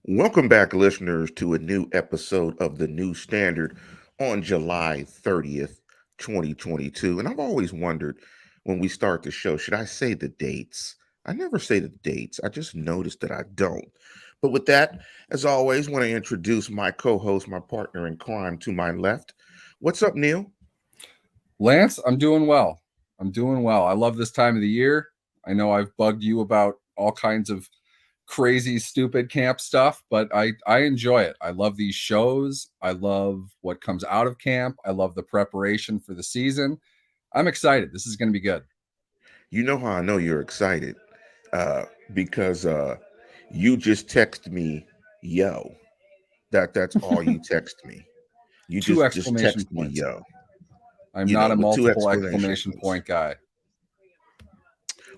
Welcome back, listeners, to a new episode of The New Standard on July 30th, 2022. And I've always wondered when we start the show, should I say the dates? I never say the dates. I just noticed that I don't. But with that, as always, want to introduce my co-host, my partner in crime to my left. What's up, Neil? Lance, I'm doing well. I love this time of the year. I know I've bugged you about all kinds of crazy, stupid camp stuff, but I enjoy it. I love these shows. I love what comes out of camp. I love the preparation for the season. I'm excited. This is going to be good. You know how I know you're excited? Because you just text me, yo. That's all you text me. You Two just exclamation text me, points. yo. I'm not a With two multiple exclamation exclamation points. point guy.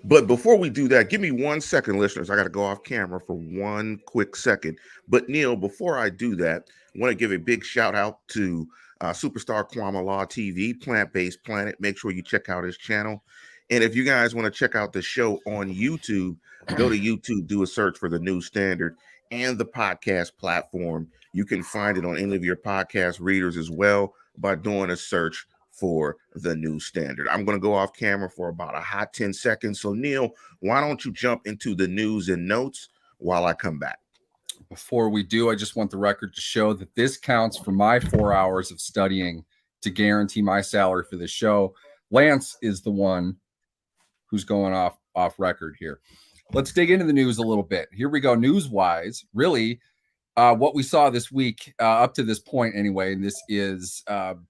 But before we do that, give me 1 second, listeners. I got to go off camera for 1 quick second. But Neil, before I do that, I want to give a big shout out to Superstar Kwame Law TV, Plant Based Planet. Make sure you check out his channel. And if you guys want to check out the show on YouTube, go to YouTube, do a search for the New Standard and the podcast platform. You can find it on any of your podcast readers as well by doing a search for the New Standard. I'm going to go off camera for about a hot 10 seconds. So, Neil, why don't you jump into the news and notes while I come back? Before we do, I just want the record to show that this counts for my 4 hours of studying to guarantee my salary for this show. Lance is the one who's going off record here. Let's dig into the news a little bit. Here we go. News-wise, really, what we saw this week, up to this point anyway, and this is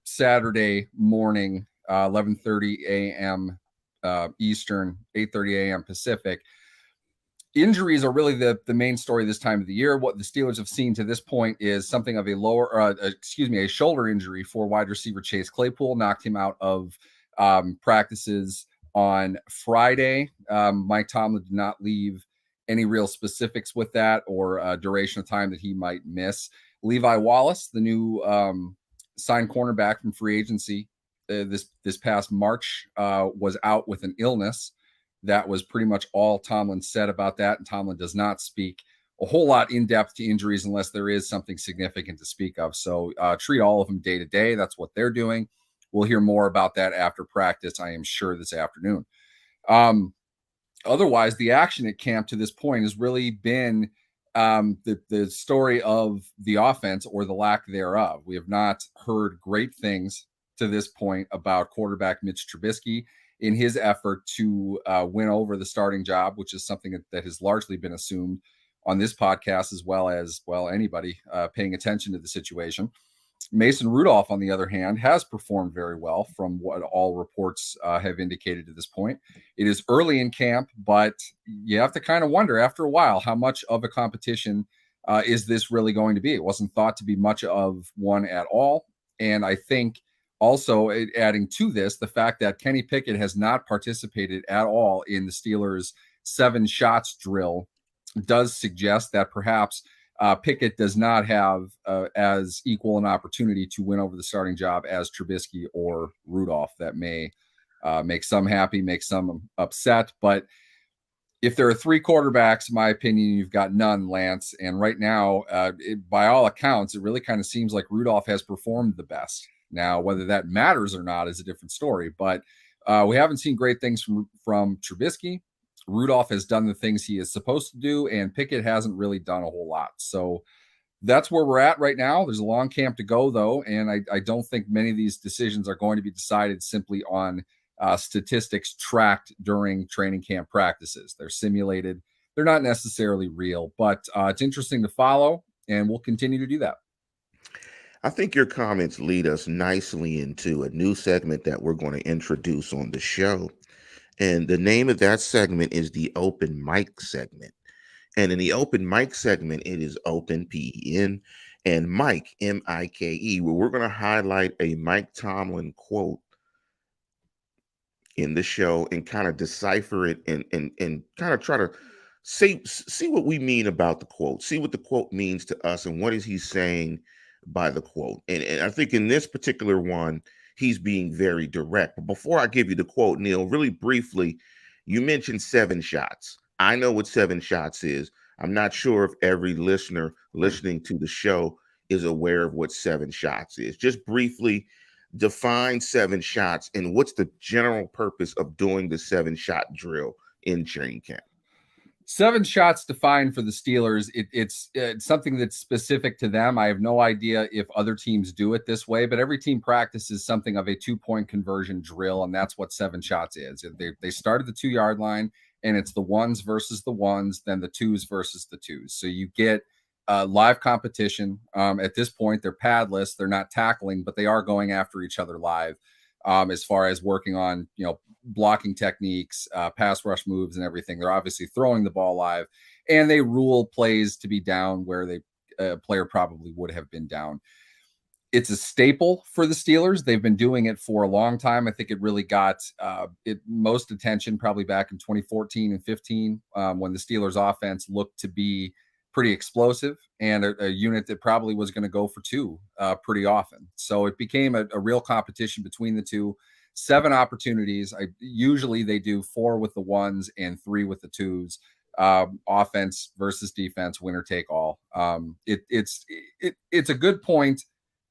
Saturday morning, 11:30 a.m. Eastern, 8:30 a.m. Pacific. Injuries are really the main story this time of the year. What the Steelers have seen to this point is something of a shoulder injury for wide receiver Chase Claypool. Knocked him out of practices on Friday. Mike Tomlin did not leave any real specifics with that or duration of time that he might miss. Levi Wallace, the new signed cornerback from free agency this past March, was out with an illness. That was pretty much all Tomlin said about that, and Tomlin does not speak a whole lot in depth to injuries unless there is something significant to speak of. So treat all of them day to day. That's what they're doing. We'll hear more about that after practice, I am sure, this afternoon. Otherwise, the action at camp to this point has really been the story of the offense or the lack thereof. We have not heard great things to this point about quarterback Mitch Trubisky in his effort to win over the starting job, which is something that has largely been assumed on this podcast as well as, anybody paying attention to the situation. Mason Rudolph, on the other hand, has performed very well from what all reports have indicated to this point. It is early in camp, but you have to kind of wonder after a while how much of a competition is this really going to be. It wasn't thought to be much of one at all. And I think also adding to this, the fact that Kenny Pickett has not participated at all in the Steelers' 7 shots drill does suggest that perhaps Pickett does not have as equal an opportunity to win over the starting job as Trubisky or Rudolph. That may make some happy, make some upset. But if there are 3 quarterbacks, in my opinion, you've got none, Lance. And right now, by all accounts, it really kind of seems like Rudolph has performed the best. Now, whether that matters or not is a different story. But we haven't seen great things from Trubisky. Rudolph has done the things he is supposed to do, and Pickett hasn't really done a whole lot. So that's where we're at right now. There's a long camp to go, though, and I don't think many of these decisions are going to be decided simply on statistics tracked during training camp practices. They're simulated. They're not necessarily real, but it's interesting to follow, and we'll continue to do that. I think your comments lead us nicely into a new segment that we're going to introduce on the show. And the name of that segment is the open mic segment. And in the open mic segment, it is open, P-E-N, and Mike, M-I-K-E, where we're going to highlight a Mike Tomlin quote in the show and kind of decipher it and kind of try to see what we mean about the quote, see what the quote means to us and what is he saying by the quote. And I think in this particular one, he's being very direct. But before I give you the quote, Neil, really briefly, you mentioned 7 shots. I know what 7 shots is. I'm not sure if every listener listening to the show is aware of what 7 shots is. Just briefly define 7 shots and what's the general purpose of doing the 7 shot drill in training camp. 7 shots defined for the Steelers. It's something that's specific to them. I have no idea if other teams do it this way, but every team practices something of a 2-point conversion drill, and that's what 7 shots is. They start at the 2-yard line, and it's the ones versus the ones, then the twos versus the twos. So you get live competition. At this point, they're padless. They're not tackling, but they are going after each other live as far as working on, blocking techniques, pass rush moves and everything. They're obviously throwing the ball live, and they rule plays to be down where a player probably would have been down. It's a staple for the Steelers. They've been doing it for a long time. I think it really got most attention probably back in 2014 and 15 when the Steelers offense looked to be pretty explosive and a unit that probably was going to go for 2 pretty often. So it became a real competition between the two. 7 opportunities. Usually they do 4 with the ones and 3 with the twos. Offense versus defense, winner take all. It's a good point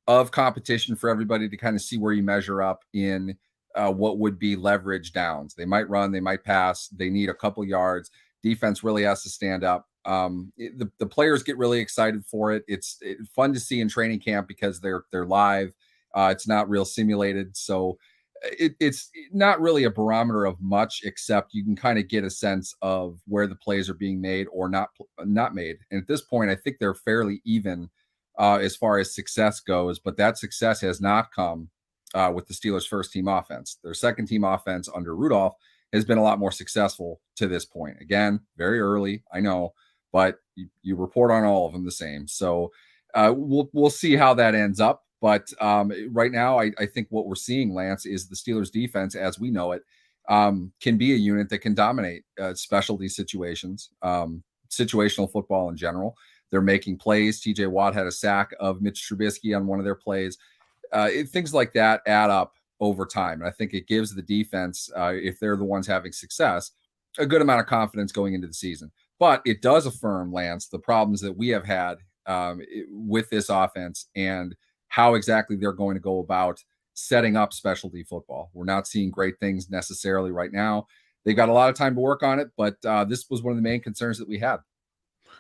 of competition for everybody to kind of see where you measure up in what would be leverage downs. They might run, they might pass, they need a couple yards. Defense really has to stand up. The players get really excited for it. It's fun to see in training camp because they're live. It's not real simulated, so it's not really a barometer of much, except you can kind of get a sense of where the plays are being made or not made. And at this point, I think they're fairly even as far as success goes, but that success has not come with the Steelers' first team offense. Their second team offense under Rudolph has been a lot more successful to this point. Again, very early, I know, but you report on all of them the same. So we'll see how that ends up. But right now, I think what we're seeing, Lance, is the Steelers defense, as we know it, can be a unit that can dominate specialty situations, situational football in general. They're making plays. TJ Watt had a sack of Mitch Trubisky on one of their plays. Things like that add up over time. And I think it gives the defense, if they're the ones having success, a good amount of confidence going into the season. But it does affirm, Lance, the problems that we have had with this offense and how exactly they're going to go about setting up specialty football. We're not seeing great things necessarily right now. They've got a lot of time to work on it, but this was one of the main concerns that we had.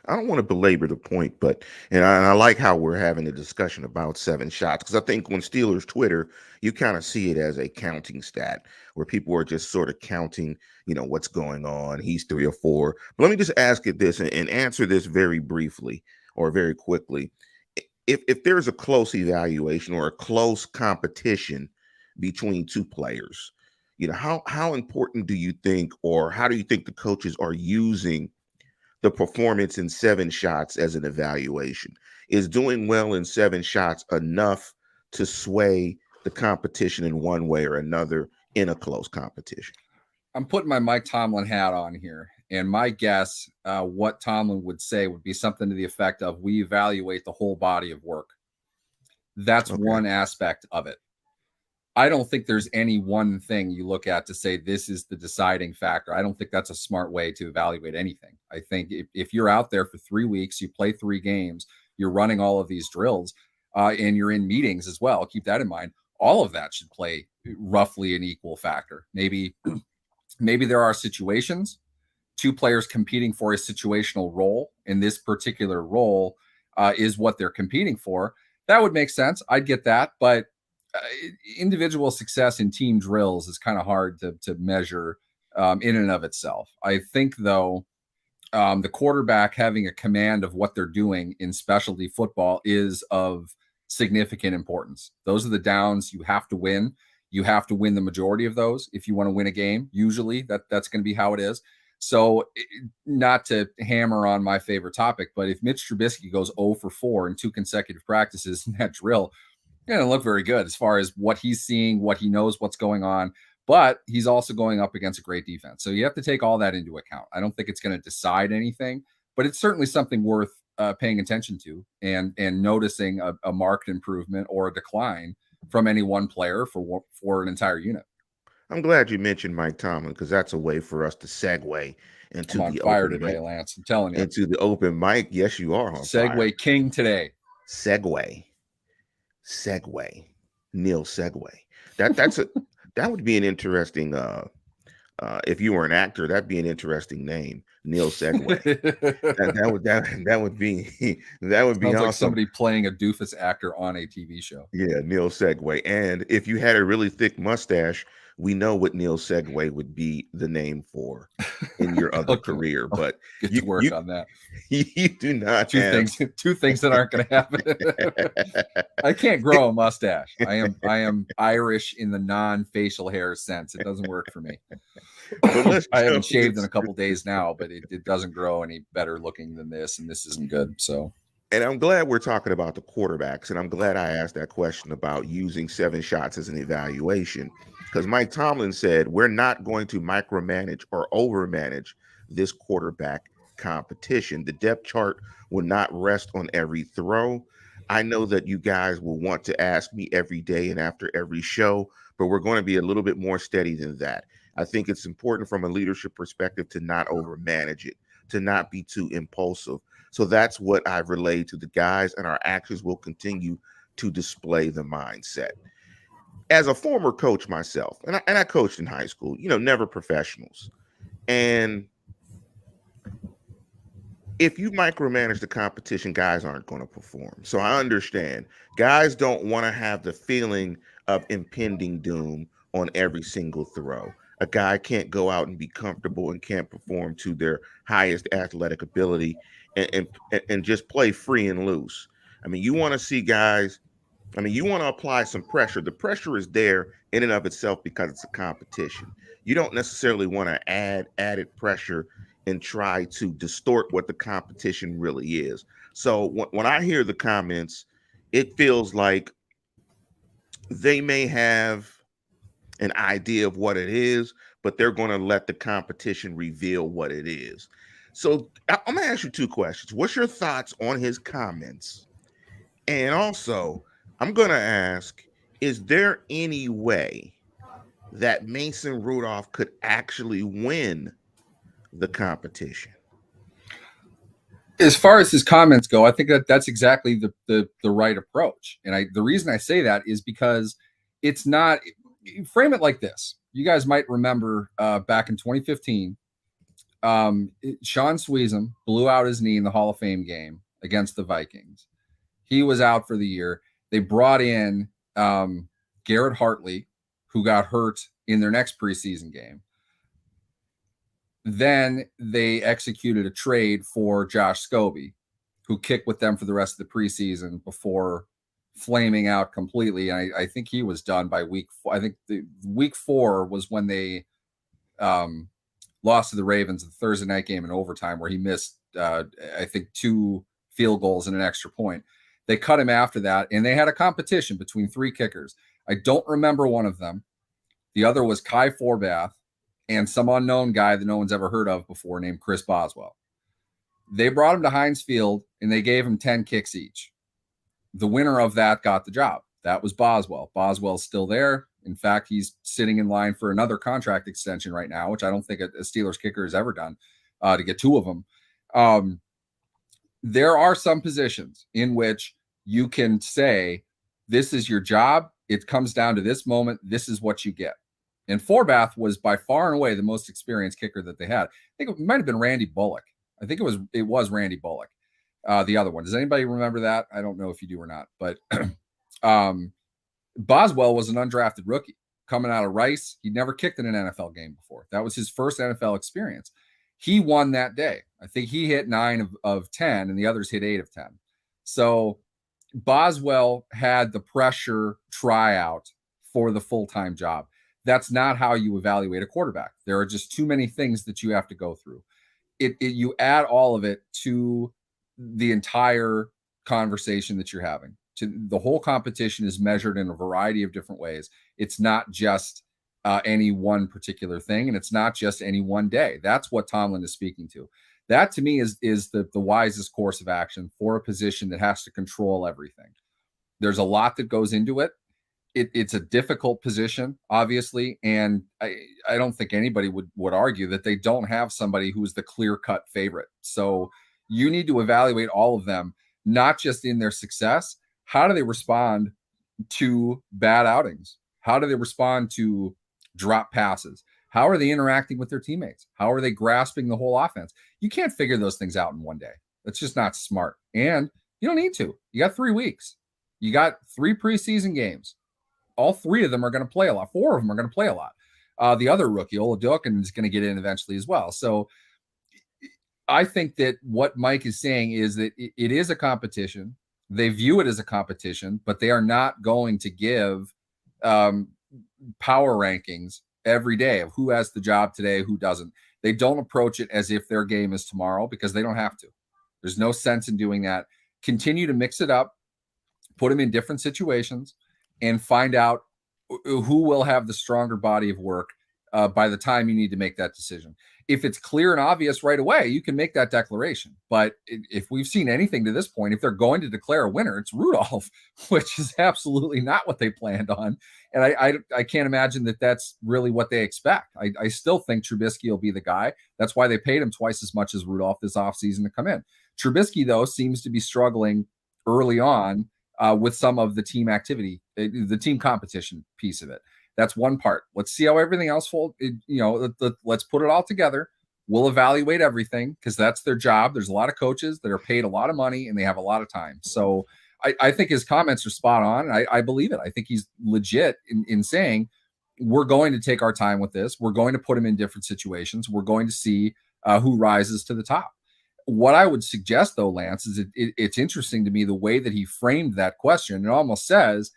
I don't want to belabor the point, but and I like how we're having a discussion about 7 shots, because I think when Steelers Twitter, you kind of see it as a counting stat where people are just sort of counting, what's going on. He's 3 or 4. But let me just ask it this and answer this very briefly or very quickly. If there's a close evaluation or a close competition between 2 players, how important do you think, or how do you think the coaches are using the performance in 7 shots as an evaluation? Is doing well in 7 shots enough to sway the competition in one way or another in a close competition? I'm putting my Mike Tomlin hat on here, and my guess, what Tomlin would say would be something to the effect of, we evaluate the whole body of work. That's okay. One aspect of it. I don't think there's any one thing you look at to say this is the deciding factor. I don't think that's a smart way to evaluate anything. I think if you're out there for 3 weeks, you play 3 games, you're running all of these drills, and you're in meetings as well, keep that in mind. All of that should play roughly an equal factor. Maybe there are situations, 2 players competing for a situational role, and this particular role is what they're competing for. That would make sense. I'd get that, but individual success in team drills is kind of hard to measure in and of itself. I think, though, the quarterback having a command of what they're doing in specialty football is of significant importance. Those are the downs you have to win. You have to win the majority of those if you want to win a game. Usually that's going to be how it is. So not to hammer on my favorite topic, but if Mitch Trubisky goes 0 for 4 in 2 consecutive practices in that drill, it doesn't look very good as far as what he's seeing, what he knows, what's going on. But he's also going up against a great defense. So you have to take all that into account. I don't think it's going to decide anything, but it's certainly something worth paying attention to and noticing a marked improvement or a decline from any one player for an entire unit. I'm glad you mentioned Mike Tomlin because that's a way for us to segue into I'm on the fire open today, mic. Lance. I'm telling you. Into the open mic. Yes, you are on fire. Segway king today. Segue. Segue. Neil Segue. That would be an interesting if you were an actor, that'd be an interesting name, Neil Segway. That would be that would be Sounds like awesome. somebody playing a doofus actor on a TV show. Yeah, Neil Segway. And if you had a really thick mustache, we know what Neil Segway would be the name for in your other career. But Get you to work you on that. you do not Two have things that aren't going to happen. I can't grow a mustache. I am Irish in the non-facial hair sense. It doesn't work for me. But I haven't shaved in a couple days now, but it doesn't grow any better looking than this, and this isn't good. So, and I'm glad we're talking about the quarterbacks, and I'm glad I asked that question about using 7 shots as an evaluation, because Mike Tomlin said we're not going to micromanage or overmanage this quarterback competition. The depth chart will not rest on every throw. I know that you guys will want to ask me every day and after every show, but we're going to be a little bit more steady than that. I think it's important from a leadership perspective to not overmanage it, to not be too impulsive. So that's what I've relayed to the guys, and our actions will continue to display the mindset. As a former coach myself, and I coached in high school, never professionals. And if you micromanage the competition, guys aren't going to perform. So I understand guys don't want to have the feeling of impending doom on every single throw. A guy can't go out and be comfortable and can't perform to their highest athletic ability and just play free and loose. I mean, you want to see guys. I mean, you want to apply some pressure. The pressure is there in and of itself because it's a competition. You don't necessarily want to add added pressure and try to distort what the competition really is. So when I hear the comments, it feels like they may have an idea of what it is, but they're going to let the competition reveal what it is. So I'm going to ask you 2 questions. What's your thoughts on his comments? And also, I'm going to ask, is there any way that Mason Rudolph could actually win the competition? as far as his comments go, I think that's exactly the right approach. And the reason I say that is because it's not. You frame it like this. You guys might remember back in 2015, Sean Sweezum blew out his knee in the Hall of Fame game against the Vikings. He was out for the year. They brought in Garrett Hartley, who got hurt in their next preseason game. Then they executed a trade for Josh Scobie, who kicked with them for the rest of the preseason before flaming out completely. And I think he was done by week 4. I think week 4 was when they lost to the Ravens the Thursday night game in overtime, where he missed, I think, 2 field goals and an extra point. They cut him after that, and they had a competition between 3 kickers. I don't remember one of them. The other was Kai Forbath and some unknown guy that no one's ever heard of before named Chris Boswell. They brought him to Heinz Field, and they gave him 10 kicks each. The winner of that got the job. That was Boswell. Boswell's still there. In fact, he's sitting in line for another contract extension right now, which I don't think a Steelers kicker has ever done, to get 2 of them. There are some positions in which you can say, this is your job. It comes down to this moment. This is what you get. And Forbath was by far and away the most experienced kicker that they had. I think it might have been Randy Bullock. I think it was Randy Bullock. The other one. Does anybody remember that? I don't know if you do or not. But Boswell was an undrafted rookie coming out of Rice. He'd never kicked in an NFL game before. That was his first NFL experience. He won that day. I think he hit 9 of 10, and the others hit 8 of 10. So Boswell had the pressure tryout for the full-time job. That's not how you evaluate a quarterback. There are just too many things that you have to go through. You add all of it to the entire conversation that you're having. The whole competition is measured in a variety of different ways. It's not just any one particular thing, and it's not just any one day. That's what Tomlin is speaking to. That, to me, is the wisest course of action for a position that has to control everything. There's a lot that goes into it. It's a difficult position, obviously, and I don't think anybody would argue that they don't have somebody who's the clear-cut favorite. So you need to evaluate all of them, not just in their success. How do they respond to bad outings? How do they respond to drop passes? How are they interacting with their teammates? How are they grasping the whole offense? You can't figure those things out in one day. That's just not smart. And you don't need to. You got 3 weeks. You got 3 preseason games. All 3 of them are going to play a lot. 4 of them are going to play a lot. The other rookie, Olajuwon, is going to get in eventually as well. So I think that what Mike is saying is that it is a competition. They view it as a competition, but they are not going to give power rankings every day of who has the job today, who doesn't. They don't approach it as if their game is tomorrow because they don't have to. There's no sense in doing that. Continue to mix it up, put them in different situations, and find out who will have the stronger body of work by the time you need to make that decision. If it's clear and obvious right away, you can make that declaration. But if we've seen anything to this point, if they're going to declare a winner, it's Rudolph, which is absolutely not what they planned on. And I can't imagine that that's really what they expect. I still think Trubisky will be the guy. That's why they paid him twice as much as Rudolph this offseason to come in. Trubisky, though, seems to be struggling early on with some of the team activity, the team competition piece of it. That's one part. Let's see how everything else folds. Let's put it all together. We'll evaluate everything because that's their job. There's a lot of coaches that are paid a lot of money and they have a lot of time. So I think his comments are spot on. I believe it. I think he's legit in saying we're going to take our time with this. We're going to put him in different situations. We're going to see who rises to the top. What I would suggest, though, Lance, is it's interesting to me the way that he framed that question. It almost says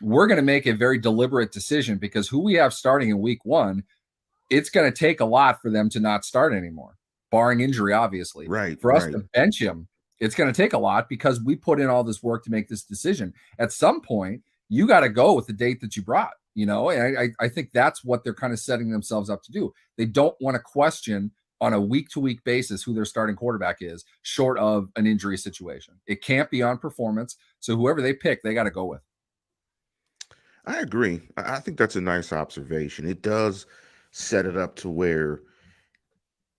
we're going to make a very deliberate decision because who we have starting in week 1, it's going to take a lot for them to not start anymore, barring injury, obviously. Right. For us to bench him, it's going to take a lot because we put in all this work to make this decision. At some point, you got to go with the date that you brought, and I think that's what they're kind of setting themselves up to do. They don't want to question on a week-to-week basis who their starting quarterback is, short of an injury situation. It can't be on performance. So whoever they pick, they got to go with. I agree. I think that's a nice observation. It does set it up to where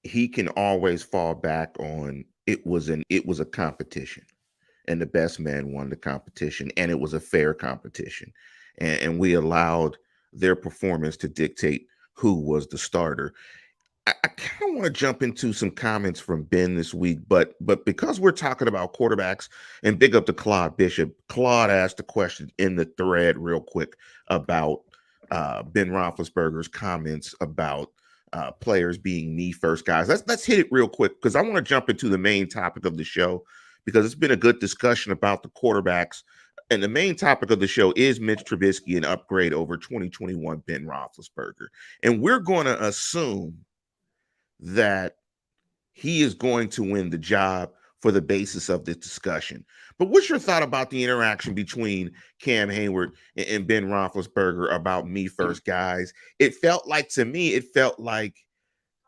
he can always fall back on it was a competition, and the best man won the competition, and it was a fair competition, and we allowed their performance to dictate who was the starter. I kind of want to jump into some comments from Ben this week, but because we're talking about quarterbacks, and big up to Claude Bishop. Claude asked a question in the thread real quick about Ben Roethlisberger's comments about players being me first guys. Let's hit it real quick because I want to jump into the main topic of the show because it's been a good discussion about the quarterbacks. And the main topic of the show is Mitch Trubisky, an upgrade over 2021 Ben Roethlisberger. And we're going to assume that he is going to win the job for the basis of this discussion. But what's your thought about the interaction between Cam Heyward and Ben Roethlisberger about me first guys? It felt like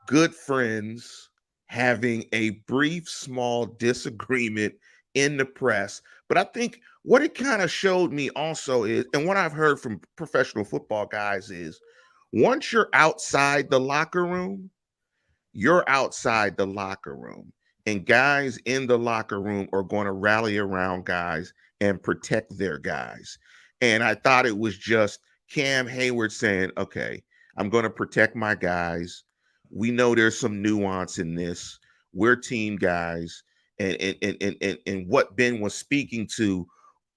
good friends having a brief, small disagreement in the press. But I think what it kind of showed me also is, and what I've heard from professional football guys is, once you're outside the locker room, you're outside the locker room, and guys in the locker room are going to rally around guys and protect their guys. And I thought it was just Cam Heyward saying, okay, I'm going to protect my guys. We know there's some nuance in this. We're team guys. And what Ben was speaking to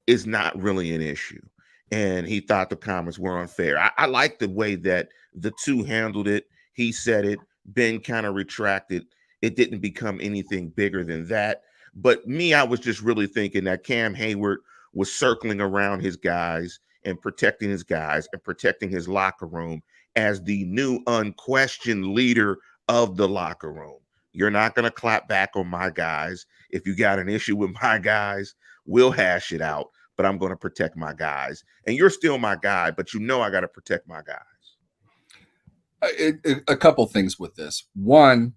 is not really an issue. And he thought the comments were unfair. I like the way that the two handled it. He said it. Ben kind of retracted. It didn't become anything bigger than that. But me, I was just really thinking that Cam Heyward was circling around his guys and protecting his guys and protecting his locker room as the new unquestioned leader of the locker room. You're not going to clap back on my guys. If you got an issue with my guys, we'll hash it out. But I'm going to protect my guys. And you're still my guy, but I got to protect my guys. A couple things with this. One,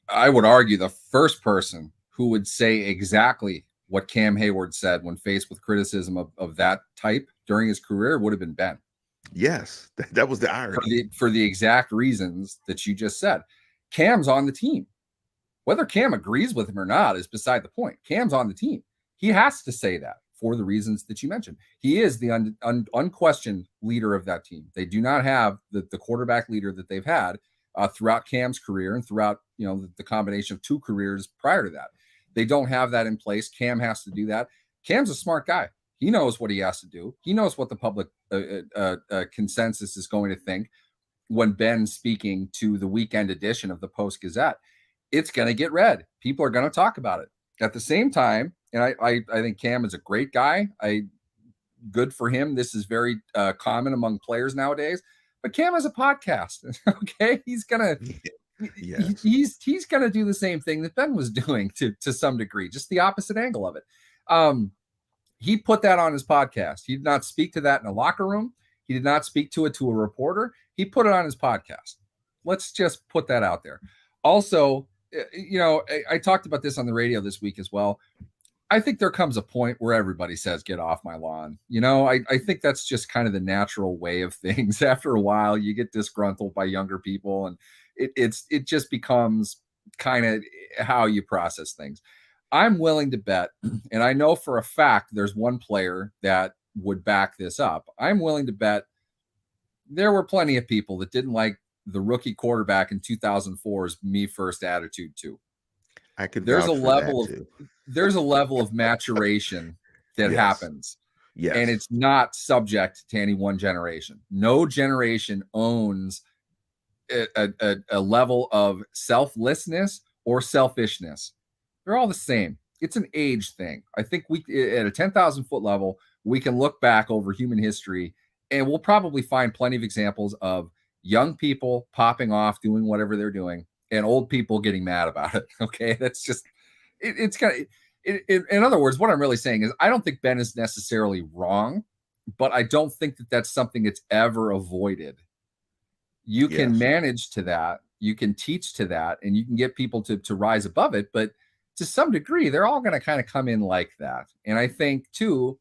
I would argue the first person who would say exactly what Cam Heyward said when faced with criticism of that type during his career would have been Ben. Yes, that was the irony. For the exact reasons that you just said. Cam's on the team. Whether Cam agrees with him or not is beside the point. Cam's on the team. He has to say that for the reasons that you mentioned. He is the unquestioned leader of that team. They do not have the quarterback leader that they've had throughout Cam's career and throughout the combination of 2 careers prior to that. They don't have that in place. Cam has to do that. Cam's a smart guy. He knows what he has to do. He knows what the public consensus is going to think when Ben's speaking to the weekend edition of the Post-Gazette. It's going to get read. People are going to talk about it. At the same time, and I think Cam is a great guy. Good for him. This is very common among players nowadays. But Cam has a podcast. Okay, he's gonna he's gonna do the same thing that Ben was doing to some degree, just the opposite angle of it. He put that on his podcast. He did not speak to that in a locker room. He did not speak to it to a reporter. He put it on his podcast. Let's just put that out there. Also, I talked about this on the radio this week as well. I think there comes a point where everybody says, get off my lawn. I think that's just kind of the natural way of things. After a while, you get disgruntled by younger people, and it just becomes kind of how you process things. I'm willing to bet, and I know for a fact there's one player that would back this up. I'm willing to bet there were plenty of people that didn't like the rookie quarterback in 2004's me first attitude too. There's a level of maturation that happens. Yes. And it's not subject to any one generation. No generation owns a level of selflessness or selfishness. They're all the same. It's an age thing. I think we, at a 10,000 foot level, we can look back over human history and we'll probably find plenty of examples of young people popping off, doing whatever they're doing, and old people getting mad about it. Okay. That's just, it's kind of, in other words, what I'm really saying is I don't think Ben is necessarily wrong, but I don't think that that's something that's ever avoided. You can manage to that. You can teach to that, and you can get people to rise above it. But to some degree, they're all going to kind of come in like that. And I think, too,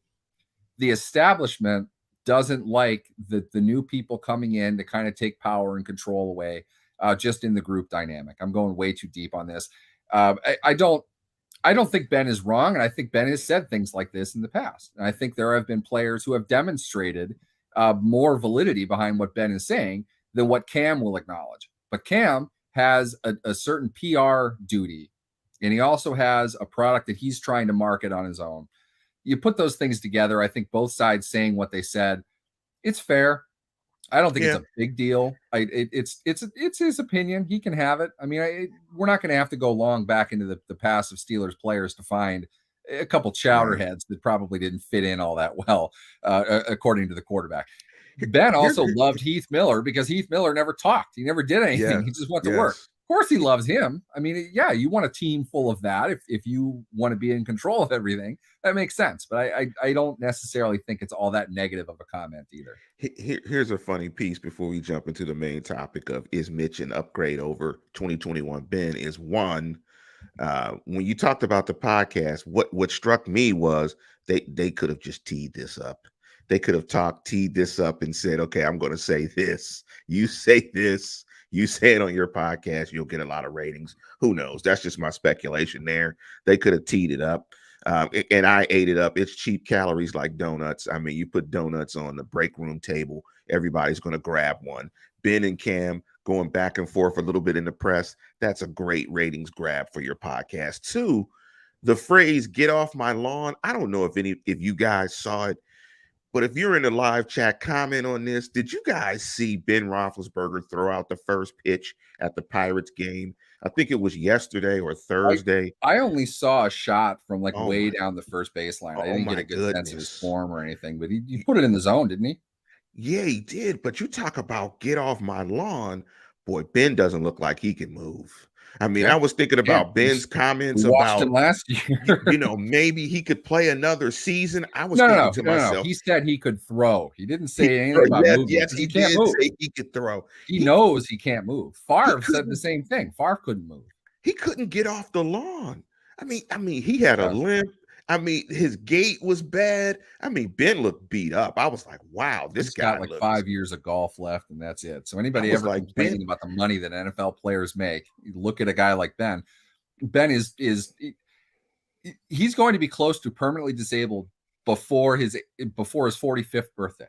the establishment doesn't like the new people coming in to kind of take power and control away just in the group dynamic. I'm going way too deep on this. I don't think Ben is wrong, and I think Ben has said things like this in the past. And I think there have been players who have demonstrated more validity behind what Ben is saying than what Cam will acknowledge. But Cam has a certain PR duty, and he also has a product that he's trying to market on his own. You put those things together, I think both sides saying what they said, it's fair. I don't think it's a big deal. It's his opinion. He can have it. I mean, we're not going to have to go long back into the past of Steelers players to find a couple chowderheads that probably didn't fit in all that well, according to the quarterback. Ben also loved Heath Miller because Heath Miller never talked. He never did anything. Yeah. He just went to work. Of course he loves him. I mean, yeah, you want a team full of that. If you want to be in control of everything, that makes sense. But I don't necessarily think it's all that negative of a comment either. Here's a funny piece before we jump into the main topic of is Mitch an upgrade over 2021 Ben is one. When you talked about the podcast, what struck me was they could have just teed this up. They could have teed this up and said, okay, I'm going to say this. You say this. You say it on your podcast, you'll get a lot of ratings. Who knows? That's just my speculation there. They could have teed it up. And I ate it up. It's cheap calories like donuts. I mean, you put donuts on the break room table, everybody's going to grab one. Ben and Cam going back and forth a little bit in the press. That's a great ratings grab for your podcast. Two, the phrase "get off my lawn." I don't know if you guys saw it, but if you're in the live chat, comment on this. Did you guys see Ben Roethlisberger throw out the first pitch at the Pirates game? I think it was yesterday or Thursday. I only saw a shot from way down the first baseline. I didn't get a good sense of his form or anything, but he put it in the zone, didn't he? Yeah, he did. But you talk about get off my lawn. Boy, Ben doesn't look like he can move. I mean, I was thinking about Ben's comments about him last year. Maybe he could play another season. I was thinking to myself. No. He said he could throw. He didn't say anything about moving. Yes, he did say he could throw. He knows he can't move. Favre said the same thing. Favre couldn't move. He couldn't get off the lawn. I mean, he had a limp. I mean, his gait was bad. I mean, Ben looked beat up. I was like, wow, this He's guy got like looks. 5 years of golf left, and that's it. So I anybody was ever like, complaining Ben, about the money that NFL players make, you look at a guy like Ben. Ben is he's going to be close to permanently disabled before his 45th birthday.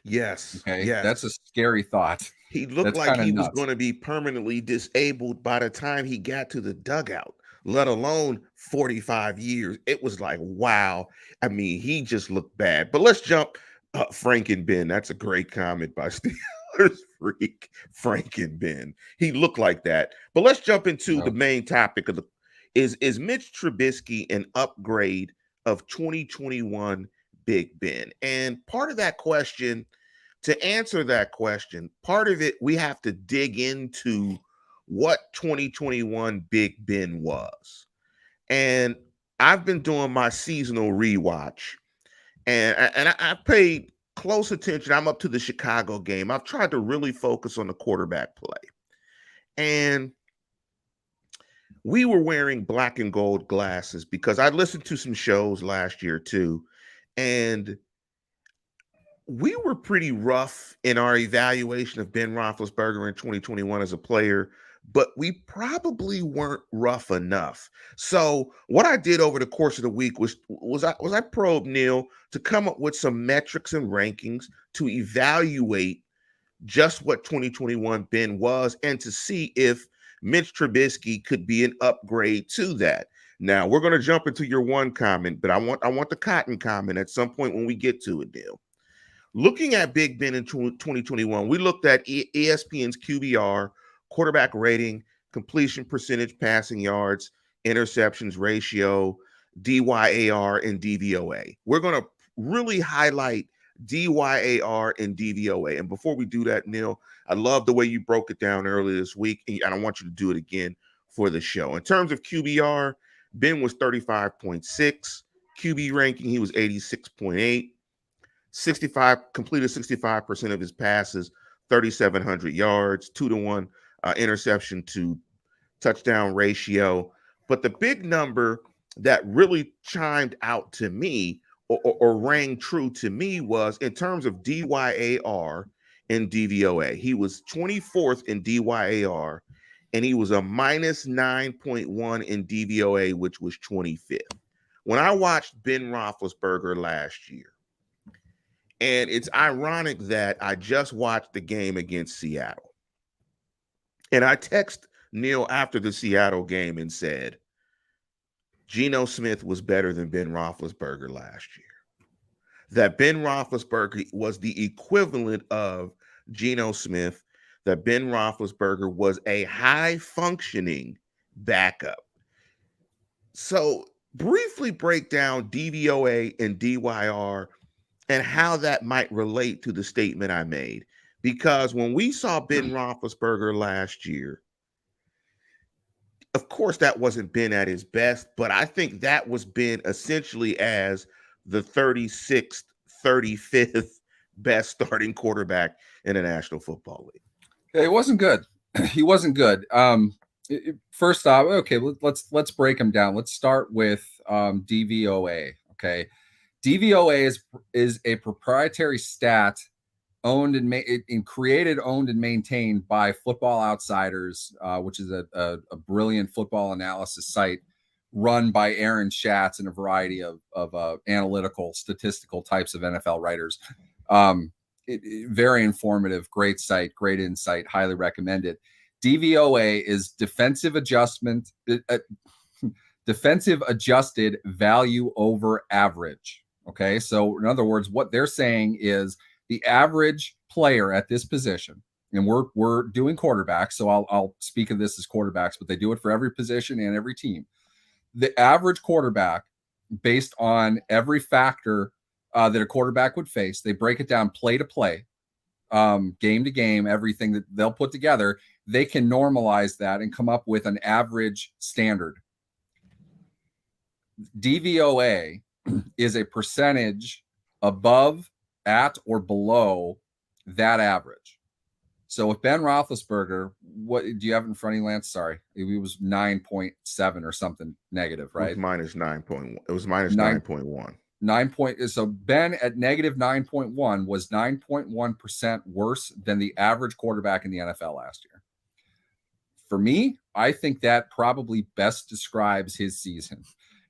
yes, Okay, that's a yes. scary thought. He looked That's like kind of he was nuts. going to be permanently disabled by the time he got to the dugout, let alone 45 years. It was like, wow. I mean, he just looked bad. But let's jump. Frank and Ben. That's a great comment by Steelers freak. Frank and Ben. He looked like that. But let's jump into the No. main topic of the is Mitch Trubisky an upgrade of 2021 Big Ben? And part of that question, to answer that question, part of it we have to dig into what 2021 Big Ben was. And I've been doing my seasonal rewatch, and I paid close attention. I'm up to the Chicago game. I've tried to really focus on the quarterback play. And we were wearing black and gold glasses because I listened to some shows last year too. And we were pretty rough in our evaluation of Ben Roethlisberger in 2021 as a player, but we probably weren't rough enough. So what I did over the course of the week was I probed Neil to come up with some metrics and rankings to evaluate just what 2021 Ben was and to see if Mitch Trubisky could be an upgrade to that. Now we're going to jump into your one comment, but I want the cotton comment at some point when we get to it, Neil. Looking at Big Ben in 2021, we looked at ESPN's QBR, quarterback rating, completion percentage, passing yards, interceptions ratio, DYAR, and DVOA. We're going to really highlight DYAR and DVOA. And before we do that, Neil, I love the way you broke it down earlier this week, and I want you to do it again for the show. In terms of QBR, Ben was 35.6. QB ranking, he was 86.8. 65% of his passes, 3,700 yards, 2-to-1 interception to touchdown ratio. But the big number that really chimed out to me or rang true to me was in terms of DYAR and DVOA. He was 24th in DYAR, and he was a minus 9.1 in DVOA, which was 25th. When I watched Ben Roethlisberger last year, and it's ironic that I just watched the game against Seattle. And I text Neil after the Seattle game and said, Geno Smith was better than Ben Roethlisberger last year. That Ben Roethlisberger was the equivalent of Geno Smith, that Ben Roethlisberger was a high-functioning backup. So briefly break down DVOA and DYR and how that might relate to the statement I made. Because when we saw Ben Roethlisberger last year, of course, that wasn't Ben at his best, but I think that was Ben essentially as the 36th, 35th best starting quarterback in the National Football League. It wasn't good. He wasn't good. First off, okay, let's break him down. Let's start with DVOA. Okay. DVOA is a proprietary stat owned and created, owned, and maintained by Football Outsiders, which is a brilliant football analysis site run by Aaron Schatz and a variety of analytical, statistical types of NFL writers. Very informative, great site, great insight, highly recommended. DVOA is defensive adjusted value over average. Okay, so in other words, what they're saying is the average player at this position, and we're doing quarterbacks, so I'll speak of this as quarterbacks, but they do it for every position and every team. The average quarterback, based on every factor that a quarterback would face, they break it down play to play, game to game, everything that they'll put together. They can normalize that and come up with an average standard. DVOA is a percentage above, at, or below that average. So with Ben Roethlisberger, what do you have in front of you, Lance? Sorry, it was 9.7 or something negative, right? It was minus 9.1. It was minus 9.1. So Ben at negative 9.1 was 9.1% worse than the average quarterback in the NFL last year. For me, I think that probably best describes his season.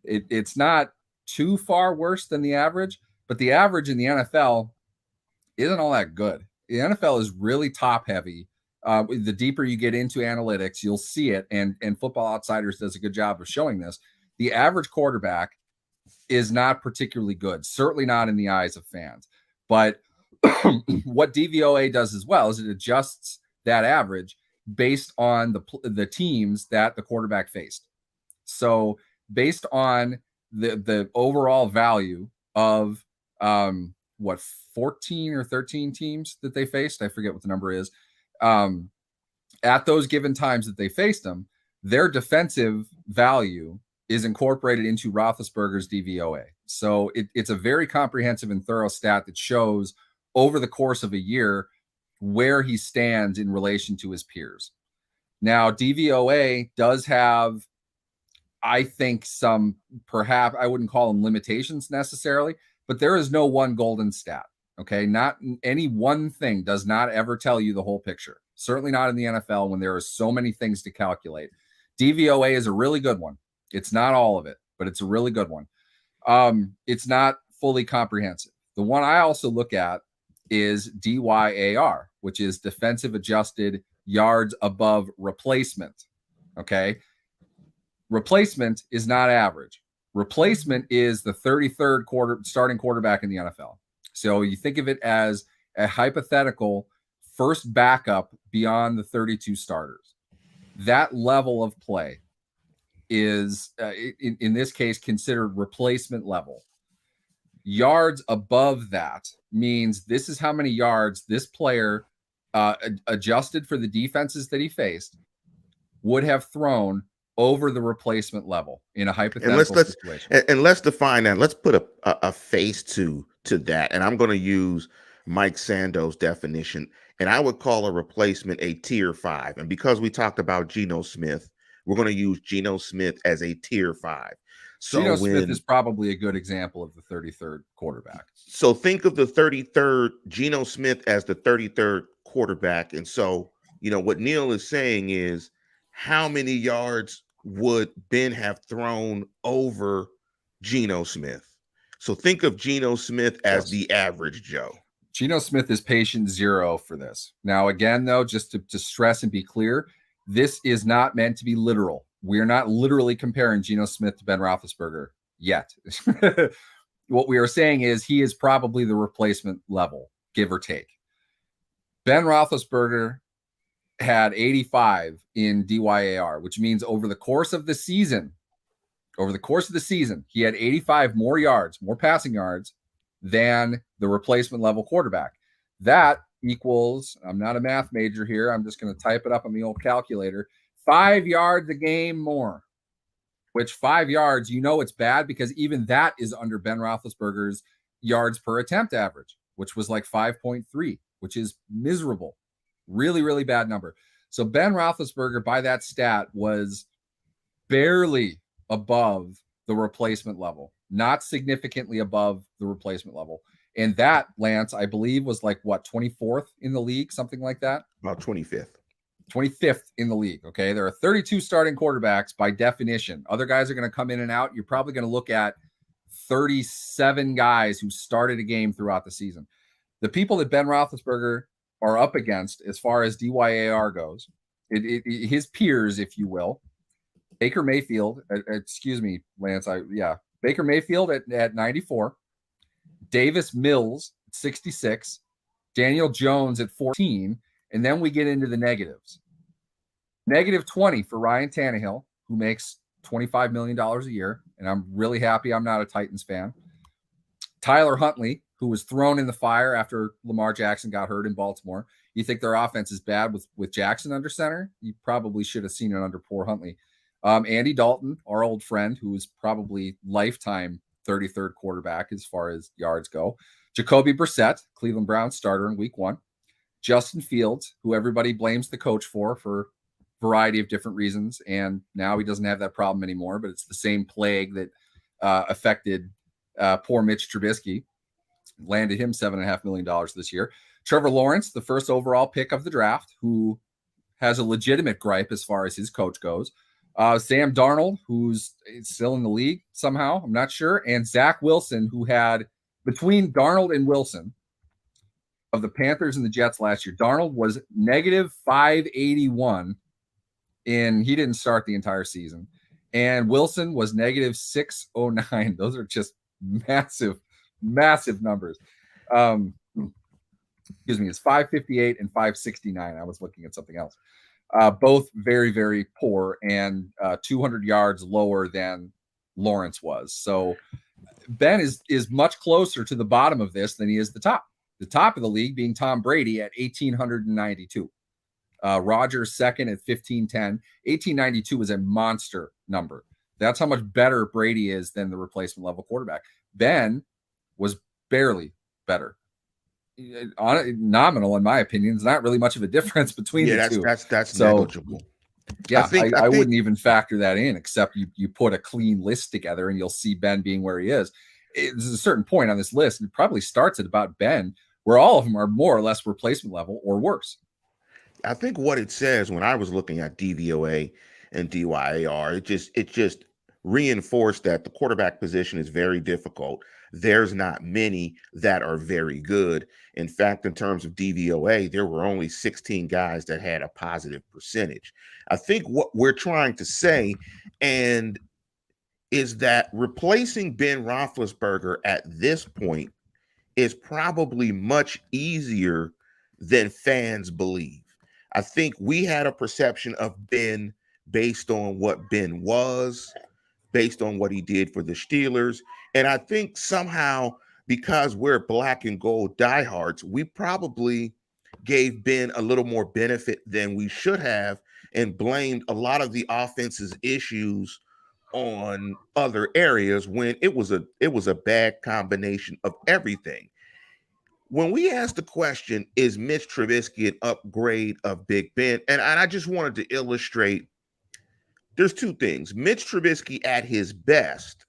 It's not too far worse than the average, but the average in the NFL isn't all that good. The NFL is really top heavy. The deeper you get into analytics, you'll see it. And Football Outsiders does a good job of showing this. The average quarterback is not particularly good, certainly not in the eyes of fans. But what DVOA does as well is it adjusts that average based on the teams that the quarterback faced. So based on the overall value of 14 or 13 teams that they faced, I forget what the number is, at those given times that they faced them, their defensive value is incorporated into Roethlisberger's DVOA. So it's a very comprehensive and thorough stat that shows over the course of a year where he stands in relation to his peers. Now, DVOA does have, I think, some, perhaps I wouldn't call them limitations necessarily, but there is no one golden stat. Okay, not any one thing does not ever tell you the whole picture. Certainly not in the NFL when there are so many things to calculate. DVOA is a really good one. It's not all of it, but it's a really good one. It's not fully comprehensive. The one I also look at is DYAR, which is defensive adjusted yards above replacement. Okay, replacement is not average. Replacement is the 33rd starting quarterback in the NFL. So you think of it as a hypothetical first backup beyond the 32 starters. That level of play is, in this case, considered replacement level. Yards above that means this is how many yards this player, adjusted for the defenses that he faced, would have thrown over the replacement level in a hypothetical situation. And let's define that. Let's put a face to that. And I'm going to use Mike Sando's definition. And I would call a replacement a tier 5. And because we talked about Geno Smith, we're going to use Geno Smith as a tier 5. So Geno Smith is probably a good example of the 33rd quarterback. So think of the 33rd, Geno Smith as the 33rd quarterback. And so, what Neil is saying is, how many yards would Ben have thrown over Geno Smith? So think of Geno Smith as the average Joe. Geno Smith is patient 0 for this. Now, again, though, just to stress and be clear, this is not meant to be literal. We are not literally comparing Geno Smith to Ben Roethlisberger yet. What we are saying is he is probably the replacement level, give or take. Ben Roethlisberger had 85 in DYAR, which means over the course of the season, he had 85 more yards, more passing yards than the replacement level quarterback. That equals, I'm not a math major here, I'm just going to type it up on the old calculator, 5 yards a game more, which 5 yards, it's bad because even that is under Ben Roethlisberger's yards per attempt average, which was like 5.3, which is miserable. Really, really bad number. So Ben Roethlisberger, by that stat, was barely above the replacement level, not significantly above the replacement level. And that, Lance, I believe, was like, 24th in the league, something like that? About 25th. 25th in the league, okay? There are 32 starting quarterbacks by definition. Other guys are going to come in and out. You're probably going to look at 37 guys who started a game throughout the season. The people that Ben Roethlisberger are up against as far as DYAR goes, his peers, if you will, Baker Mayfield, excuse me, Lance, Baker Mayfield at 94, Davis Mills at 66, Daniel Jones at 14, and then we get into the negatives. Negative 20 for Ryan Tannehill, who makes $25 million a year, and I'm really happy I'm not a Titans fan. Tyler Huntley, who was thrown in the fire after Lamar Jackson got hurt in Baltimore. You think their offense is bad with Jackson under center? You probably should have seen it under poor Huntley. Andy Dalton, our old friend, who is probably lifetime 33rd quarterback as far as yards go. Jacoby Brissett, Cleveland Browns starter in week 1. Justin Fields, who everybody blames the coach for a variety of different reasons, and now he doesn't have that problem anymore, but it's the same plague that affected poor Mitch Trubisky. Landed him $7.5 million this year. Trevor Lawrence, the first overall pick of the draft, who has a legitimate gripe as far as his coach goes. Sam Darnold, who's still in the league somehow, I'm not sure. And Zach Wilson, who had, between Darnold and Wilson, of the Panthers and the Jets last year, Darnold was negative 581 he didn't start the entire season. And Wilson was negative 609. Those are just massive numbers. Excuse me, it's 558 and 569. I was looking at something else. Both very, very poor and 200 yards lower than Lawrence was. So Ben is much closer to the bottom of this than he is the top. The top of the league being Tom Brady at 1,892. Rodgers second at 1,510. 1,892 was a monster number. That's how much better Brady is than the replacement level quarterback. Ben was barely better. Nominal, in my opinion. There's not really much of a difference between the two. That's negligible. Yeah, I wouldn't even factor that in, except you put a clean list together and you'll see Ben being where he is. There's a certain point on this list, and it probably starts at about Ben, where all of them are more or less replacement level or worse. I think what it says when I was looking at DVOA and DYAR, it just reinforced that the quarterback position is very difficult. There's not many that are very good. In fact, in terms of DVOA, there were only 16 guys that had a positive percentage. I think what we're trying to say is that replacing Ben Roethlisberger at this point is probably much easier than fans believe. I think we had a perception of Ben based on what Ben was, based on what he did for the Steelers. And I think somehow, because we're black and gold diehards, we probably gave Ben a little more benefit than we should have and blamed a lot of the offense's issues on other areas when it was a bad combination of everything. When we asked the question, is Mitch Trubisky an upgrade of Big Ben? And I just wanted to illustrate, there's two things. Mitch Trubisky at his best,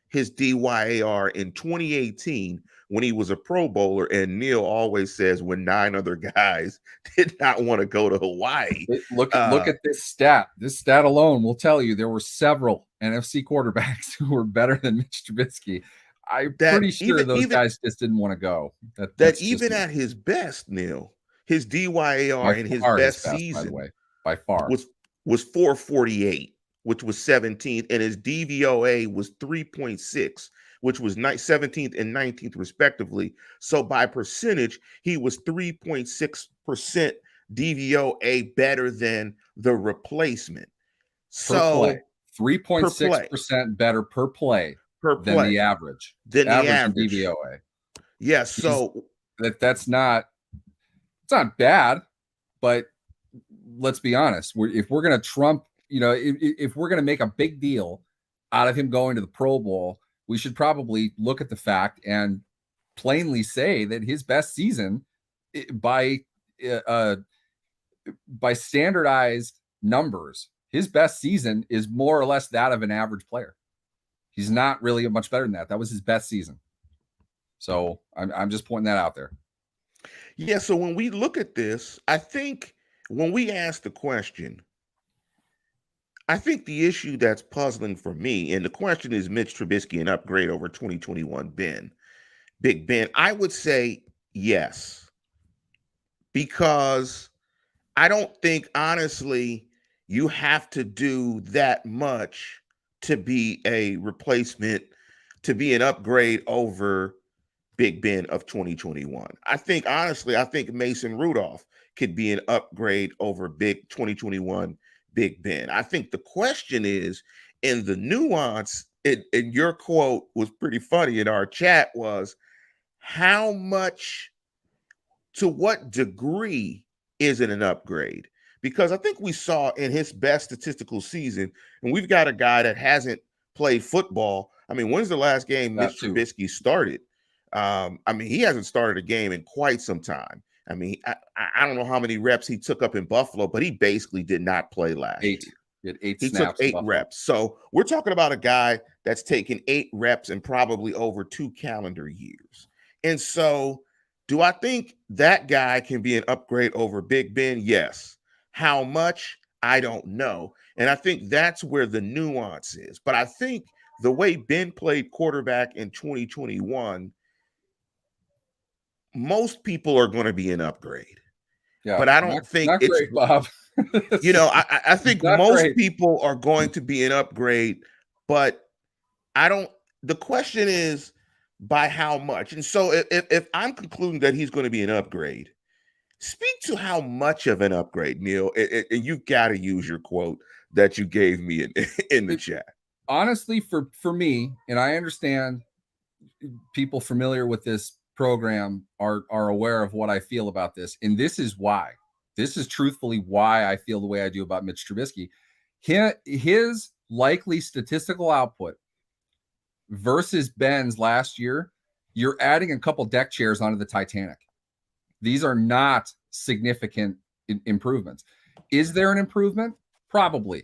his DYAR in 2018, when he was a Pro Bowler, and Neil always says when 9 other guys did not want to go to Hawaii. Look at this stat. This stat alone will tell you there were several NFC quarterbacks who were better than Mitch Trubisky. I'm pretty sure those guys just didn't want to go. That even at his best, Neil, his DYAR in his best season, by the way, by far, was 448, which was 17th, and his DVOA was 3.6, which was 17th and 19th respectively. So by percentage, he was 3.6% DVOA better than the replacement. So 3.6% better per play. Than the average. Than the average DVOA. Yes, so it's not bad, but let's be honest. If we're going to trump, if we're going to make a big deal out of him going to the Pro Bowl, we should probably look at the fact and plainly say that his best season, by standardized numbers, his best season is more or less that of an average player. He's not really much better than that. That was his best season. So I'm just pointing that out there. Yeah, so when we look at this, I think when we ask the question, I think the issue that's puzzling for me, and the question is Mitch Trubisky an upgrade over 2021 Big Ben? I would say yes, because I don't think, honestly, you have to do that much to be a replacement, to be an upgrade over Big Ben of 2021. I think, honestly, Mason Rudolph could be an upgrade over 2021 Big Ben. I think the question is, in the nuance, and your quote was pretty funny in our chat, was how much, to what degree is it an upgrade? Because I think we saw in his best statistical season, and we've got a guy that hasn't played football. I mean, when's the last game Mitch Trubisky started? He hasn't started a game in quite some time. I mean, I don't know how many reps he took up in Buffalo, but he basically did not play last 8. year. He had 8 He snaps. took 8 reps. So we're talking about a guy that's taken 8 reps in probably over 2 calendar years. And so do I think that guy can be an upgrade over Big Ben? Yes. How much? I don't know. And I think that's where the nuance is. But I think the way Ben played quarterback in 2021, most people are going to be an upgrade. Yeah, but I don't think not it's great, Bob. I think most people are going to be an upgrade, but I don't. The question is by how much. And so if I'm concluding that he's going to be an upgrade, speak to how much of an upgrade, Neil. And you've got to use your quote that you gave me in the chat. Honestly, for me, and I understand people familiar with this program are aware of what I feel about this. And this is why. This is truthfully why I feel the way I do about Mitch Trubisky. His likely statistical output versus Ben's last year, you're adding a couple deck chairs onto the Titanic. These are not significant improvements. Is there an improvement? Probably.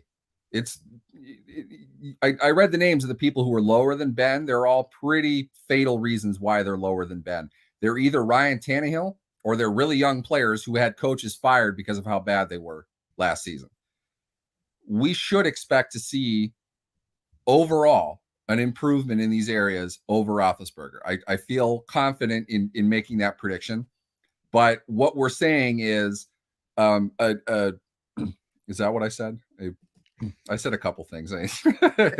I read the names of the people who are lower than Ben. They're all pretty fatal reasons why they're lower than Ben. They're either Ryan Tannehill or they're really young players who had coaches fired because of how bad they were last season. We should expect to see overall an improvement in these areas over Roethlisberger. I feel confident in making that prediction. But what we're saying is, is that what I said? I said a couple things. I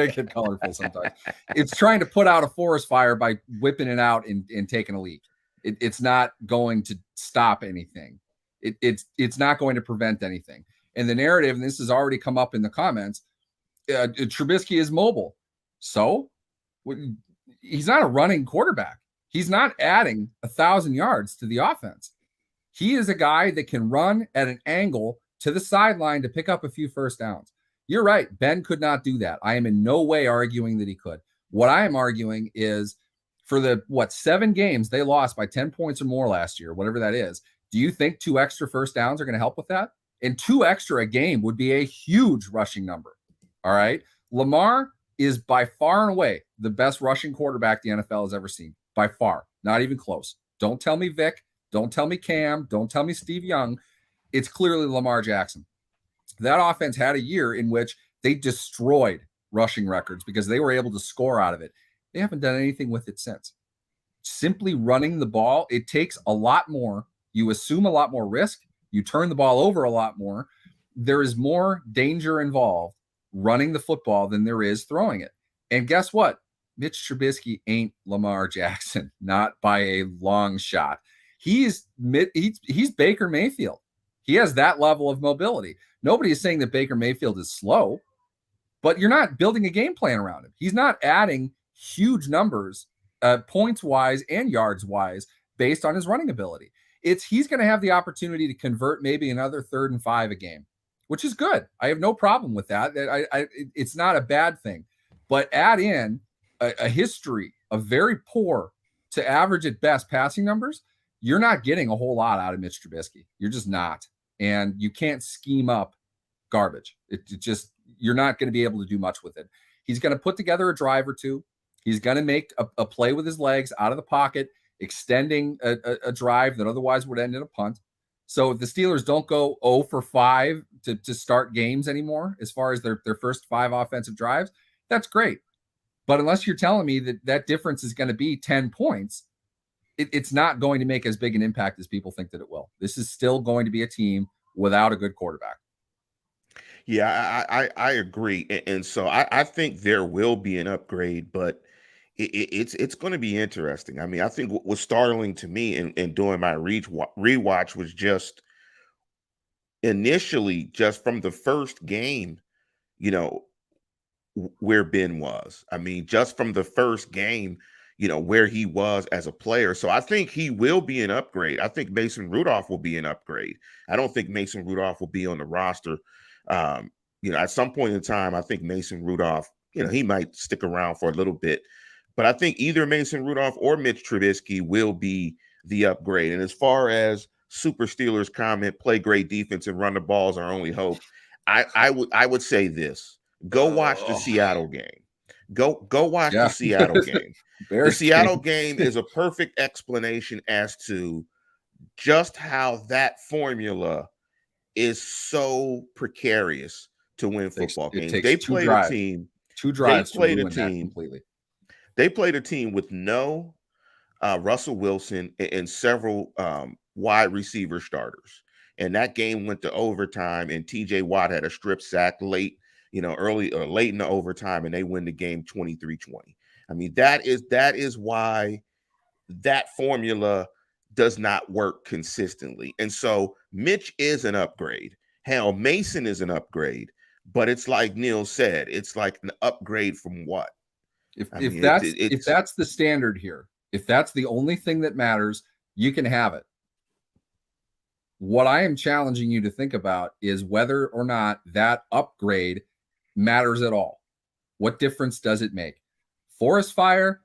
get colorful sometimes. It's trying to put out a forest fire by whipping it out and taking a leak. It's not going to stop anything. It's not going to prevent anything. And the narrative, and this has already come up in the comments, Trubisky is mobile. So he's not a running quarterback. He's not adding 1,000 yards to the offense. He is a guy that can run at an angle to the sideline to pick up a few first downs. You're right. Ben could not do that. I am in no way arguing that he could. What I am arguing is for the, 7 games they lost by 10 points or more last year, whatever that is. Do you think 2 extra first downs are going to help with that? And 2 extra a game would be a huge rushing number. All right. Lamar is by far and away the best rushing quarterback the NFL has ever seen. By far. Not even close. Don't tell me Vic. Don't tell me Cam. Don't tell me Steve Young. It's clearly Lamar Jackson. That offense had a year in which they destroyed rushing records because they were able to score out of it. They haven't done anything with it since. Simply running the ball, it takes a lot more. You assume a lot more risk. You turn the ball over a lot more. There is more danger involved running the football than there is throwing it. And guess what? Mitch Trubisky ain't Lamar Jackson, not by a long shot. He's Baker Mayfield. He has that level of mobility. Nobody is saying that Baker Mayfield is slow, but you're not building a game plan around him. He's not adding huge numbers, points-wise and yards-wise, based on his running ability. He's going to have the opportunity to convert maybe another 3rd and 5 a game, which is good. I have no problem with that. It's not a bad thing. But add in a history of very poor to average at best passing numbers, you're not getting a whole lot out of Mitch Trubisky. You're just not. And you can't scheme up garbage. You're not going to be able to do much with it. He's going to put together a drive or two. He's going to make a play with his legs out of the pocket, extending a drive that otherwise would end in a punt. So if the Steelers don't go 0 for 5 to start games anymore, as far as their first 5 offensive drives, that's great. But unless you're telling me that difference is going to be 10 points, it's not going to make as big an impact as people think that it will. This is still going to be a team without a good quarterback. Yeah, I agree. And so I think there will be an upgrade, but it's going to be interesting. I mean, I think what was startling to me in doing my rewatch was just initially, just from the first game, where Ben was. I mean, just from the first game, where he was as a player. So I think he will be an upgrade. I think Mason Rudolph will be an upgrade. I don't think Mason Rudolph will be on the roster. At some point in time, I think Mason Rudolph, he might stick around for a little bit. But I think either Mason Rudolph or Mitch Trubisky will be the upgrade. And as far as Super Steelers comment, play great defense and run the balls our only hope. I would say this. Go watch the Seattle game. Go watch the Seattle game. The Seattle game is a perfect explanation as to just how that formula is so precarious to win football games. They played a team. Two drives. They played a team completely. They played a team with no Russell Wilson and several wide receiver starters. And that game went to overtime, and TJ Watt had a strip sack late, early or late in the overtime, and they win the game 23-20. I mean, that is why that formula does not work consistently. And so Mitch is an upgrade. Hell, Mason is an upgrade, but it's like Neil said, it's like an upgrade from what? If that's the standard here, if that's the only thing that matters, you can have it. What I am challenging you to think about is whether or not that upgrade matters at all. What difference does it make? Forest fire,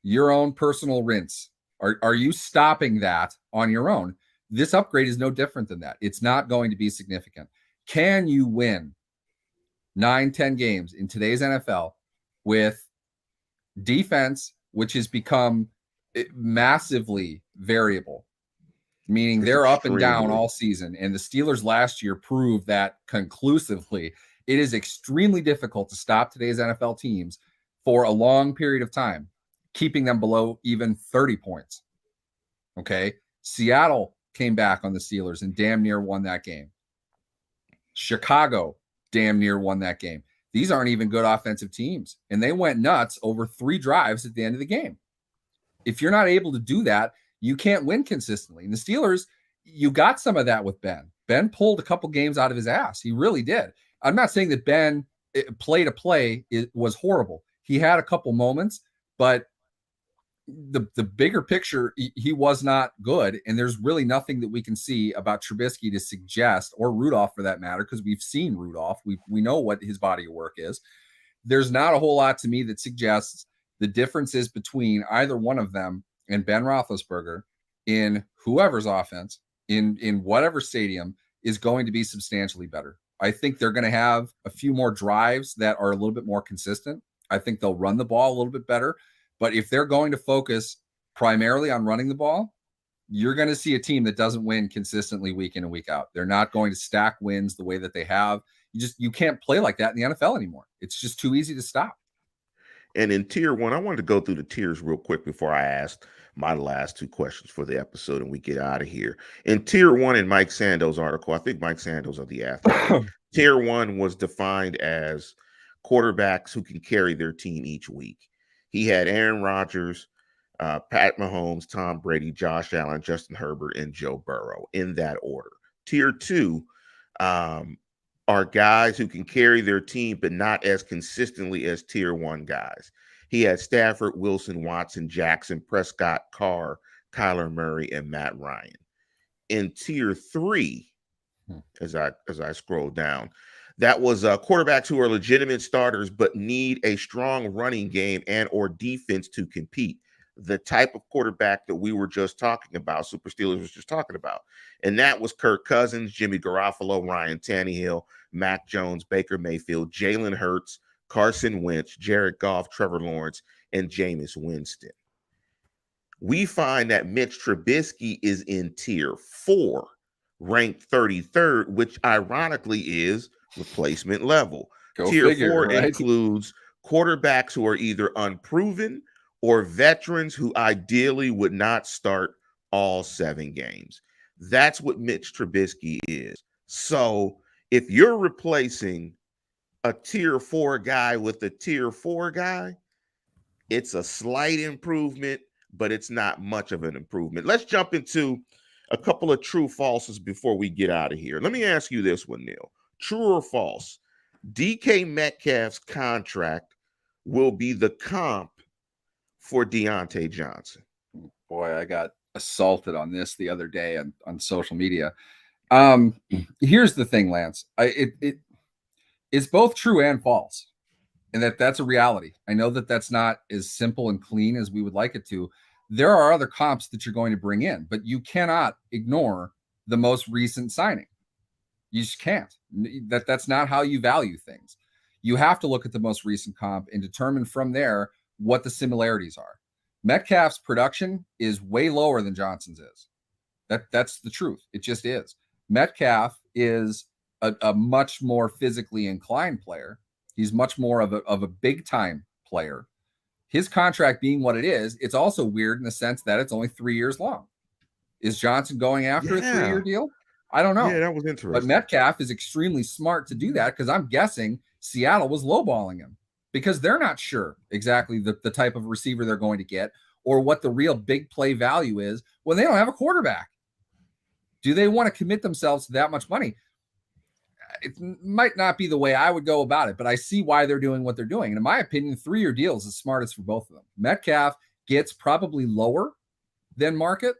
your own personal rinse. Are you stopping that on your own? This upgrade is no different than that. It's not going to be significant. Can you win 9-10 games in today's NFL with defense, which has become massively variable, meaning they're up and down all season? And the Steelers last year proved that conclusively. It is extremely difficult to stop today's NFL teams for a long period of time, keeping them below even 30 points. Okay. Seattle came back on the Steelers and damn near won that game. Chicago damn near won that game. These aren't even good offensive teams, and they went nuts over 3 drives at the end of the game. If you're not able to do that, you can't win consistently. And the Steelers, you got some of that with Ben. Ben pulled a couple games out of his ass. He really did. I'm not saying that Ben play to play was horrible. He had a couple moments, but the bigger picture, he was not good. And there's really nothing that we can see about Trubisky to suggest, or Rudolph for that matter, because we've seen Rudolph. We know what his body of work is. There's not a whole lot to me that suggests the differences between either one of them and Ben Roethlisberger in whoever's offense, in whatever stadium, is going to be substantially better. I think they're going to have a few more drives that are a little bit more consistent. I think they'll run the ball a little bit better. But if they're going to focus primarily on running the ball, you're going to see a team that doesn't win consistently week in and week out. They're not going to stack wins the way that they have. You can't play like that in the NFL anymore. It's just too easy to stop. And in tier 1, I wanted to go through the tiers real quick before I ask my last 2 questions for the episode and we get out of here. In tier 1, in Mike Sando's article, I think Mike Sando's of the Athlete, tier 1 was defined as quarterbacks who can carry their team each week. He had Aaron Rodgers, Pat Mahomes, Tom Brady, Josh Allen, Justin Herbert, and Joe Burrow in that order. Tier 2 are guys who can carry their team, but not as consistently as tier 1 guys. He had Stafford, Wilson, Watson, Jackson, Prescott, Carr, Kyler Murray, and Matt Ryan. In tier 3, as I scroll down, that was quarterbacks who are legitimate starters but need a strong running game and or defense to compete. The type of quarterback that we were just talking about, Super Steelers was just talking about. And that was Kirk Cousins, Jimmy Garoppolo, Ryan Tannehill, Mac Jones, Baker Mayfield, Jalen Hurts, Carson Wentz, Jared Goff, Trevor Lawrence, and Jameis Winston. We find that Mitch Trubisky is in tier 4, ranked 33rd, which ironically is replacement level. Tier 4 right? Includes quarterbacks who are either unproven or veterans who ideally would not start all 7 games. That's what Mitch Trubisky is. So if you're replacing a tier 4 guy with a tier 4 guy, it's a slight improvement, but it's not much of an improvement. Let's jump into a couple of true falses before we get out of here. Let me ask you this one, Neil. True or false? DK Metcalf's contract will be the comp for Deontay Johnson. Boy, I got assaulted on this the other day on social media. Here's the thing, Lance. It's both true and false, and that's a reality. I know that that's not as simple and clean as we would like it to, there are other comps that you're going to bring in, but you cannot ignore the most recent signing. You just can't. That's not how you value things. You have to look at the most recent comp and determine from there what the similarities are. Metcalf's production is way lower than Johnson's is. That's the truth. It just is. Metcalf is a much more physically inclined player. He's much more of a big time player. His contract being what it is, it's also weird in the sense that it's only 3 years long. Is Johnson going after a 3-year deal? I don't know. Yeah, that was interesting. But Metcalf is extremely smart to do that because I'm guessing Seattle was lowballing him because they're not sure exactly the type of receiver they're going to get or what the real big play value is when they don't have a quarterback. Do they want to commit themselves to that much money? It might not be the way I would go about it, but I see why they're doing what they're doing. And in my opinion, 3-year deal is the smartest for both of them. Metcalf gets probably lower than market,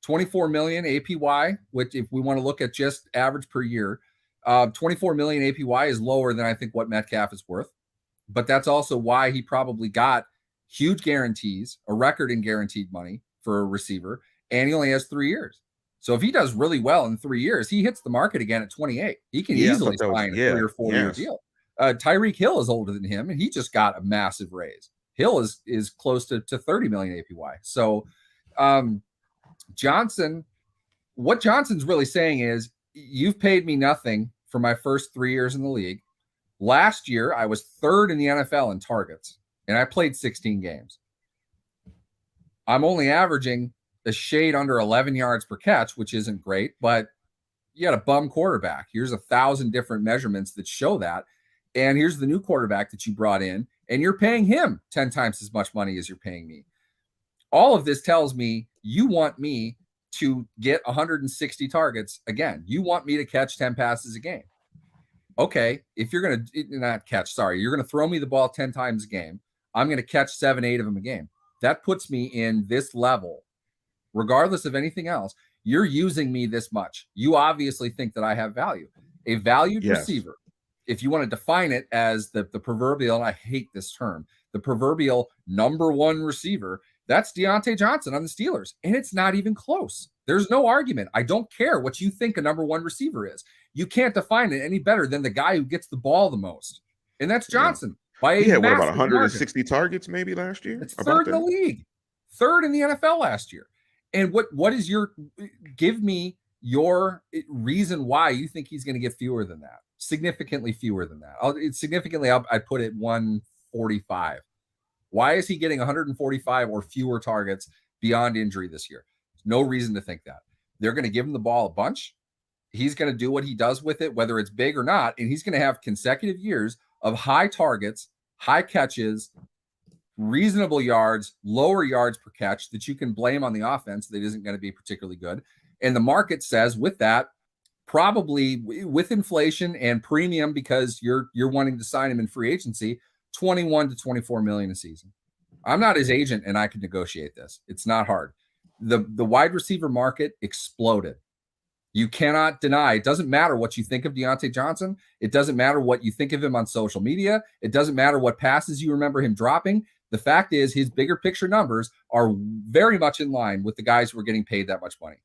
24 million APY, which if we want to look at just average per year, 24 million APY is lower than I think what Metcalf is worth. But that's also why he probably got huge guarantees, a record in guaranteed money for a receiver, and he only has 3 years. So if he does really well in 3 years, he hits the market again at 28. He can easily sign a 3 or 4 year deal. Tyreek Hill is older than him, and he just got a massive raise. Hill is close to 30 million APY. So Johnson, what Johnson's really saying is, you've paid me nothing for my first 3 years in the league. Last year, I was third in the NFL in targets, and I played 16 games. I'm only averaging a shade under 11 yards per catch, which isn't great, but you got a bum quarterback. Here's 1,000 different measurements that show that. And here's the new quarterback that you brought in, and you're paying him 10 times as much money as you're paying me. All of this tells me you want me to get 160 targets again. You want me to catch 10 passes a game. Okay, if you're going to not catch, sorry, you're going to throw me the ball 10 times a game. I'm going to catch 7, 8 of them a game. That puts me in this level. Regardless of anything else, you're using me this much. You obviously think that I have value. A valued receiver, if you want to define it as the proverbial, and I hate this term, the proverbial number one receiver, that's Deontay Johnson on the Steelers. And it's not even close. There's no argument. I don't care what you think a number one receiver is. You can't define it any better than the guy who gets the ball the most. And that's Johnson. By he had what, about 160 targets maybe last year? It's third in the league. Third in the NFL last year. And what is your, give me your reason why you think he's going to get fewer than that? Significantly fewer than that. I'd put it 145. Why is he getting 145 or fewer targets beyond injury this year? There's no reason to think that. They're going to give him the ball a bunch. He's going to do what he does with it, whether it's big or not. And he's going to have consecutive years of high targets, high catches, reasonable yards, lower yards per catch that you can blame on the offense that isn't going to be particularly good. And the market says with that, probably with inflation and premium, because you're wanting to sign him in free agency, 21 to 24 million a season. I'm not his agent and I can negotiate this. It's not hard. The wide receiver market exploded. You cannot deny. It doesn't matter what you think of Deontay Johnson. It doesn't matter what you think of him on social media. It doesn't matter what passes you remember him dropping. The fact is his bigger picture numbers are very much in line with the guys who are getting paid that much money.